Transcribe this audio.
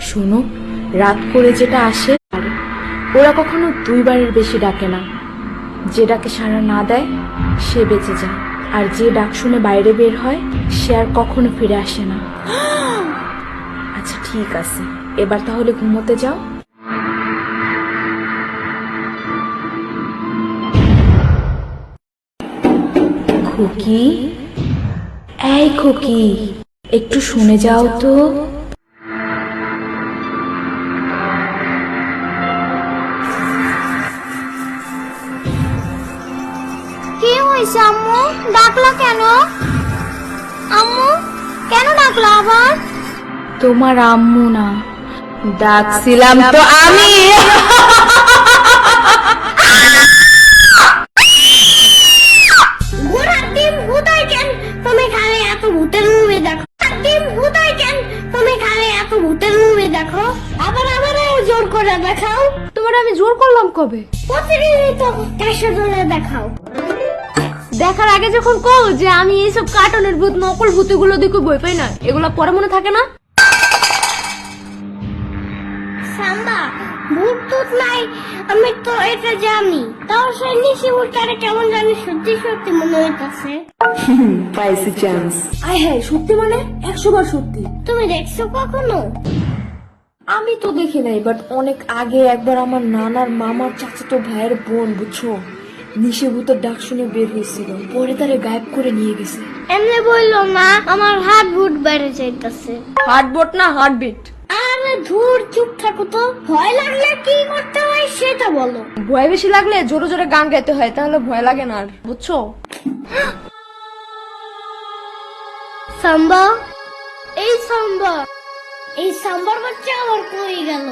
শোনো, রাত করে যেটা আসে ওরা কখনো দুইবারের বেশি ডাকে না। যে ডাকে সাড়া না দেয় সে বেঁচে যায়, আর যে ডাক শুনে বাইরে বের হয় সে আর কখনো ফিরে আসে না। আচ্ছা ঠিক আছে, এবার তাহলে ঘুমোতে যাও। খুকি, এই খুকি, একটু শুনে যাও তো। কি হয়েছে আম্মু? ডাকলা কেন? আম্মু কেন ডাকলা আবার? তোমার আম্মু না, ডাকছিলাম তো আমি। ঘোড়ার ডিম ভূতাই কেন? তুমি খালি এত ভূতের মুভি দেখো। ডিম ভূতাই কেন? তুমি খালি এত ভূতের মুভি দেখো। আবার জোর করে দেখাও। তোমার আমি জোর করলাম কবে? প্রতিদিনই তো ক্যাশে ধরে দেখাও। দেখার আগে যখন কও যে আমি এইসব কার্টুনের ভূত নকল ভূতগুলো দেখে বই পাই না, এগুলো পরে মনে থাকে না? সাম্বা, ভূত টুত নাই, আমি তো এটা জানি। তাও সে নিশি ভূতটারে কেমন জানি সত্যি সত্যি মনে হইতাছে। পাইছি চান্স। আয় হ্যাঁ, সত্যি মানে 100 বার সত্যি। তুমি দেখছো কখনো? আমি তো দেখি নাই, বাট অনেক আগে একবার আমার নানার মামার চাচাতো ভাইয়ের বোন, বুঝছো, নিশে ভূতের ডাক শুনে বের হয়েছিল, পরে তারে গায়েব করে নিয়ে গেছে। এমনি বললো না, আমার হাত ভূত বেড়ে যাইতাছে। হার্টবিট না হার্টবিট। আরে ধুর, চুপ থাকো তো। ভয় লাগলে কি করতে হয় সেটা বলো। ভয় বেশি লাগলে জোরে জোরে গান গাইতে হয়, তাহলে ভয় লাগে না আর, বুঝছো? সাম্বা, এই সাম্বা, এই সাম্বার বাচ্চা আবার কই গেল?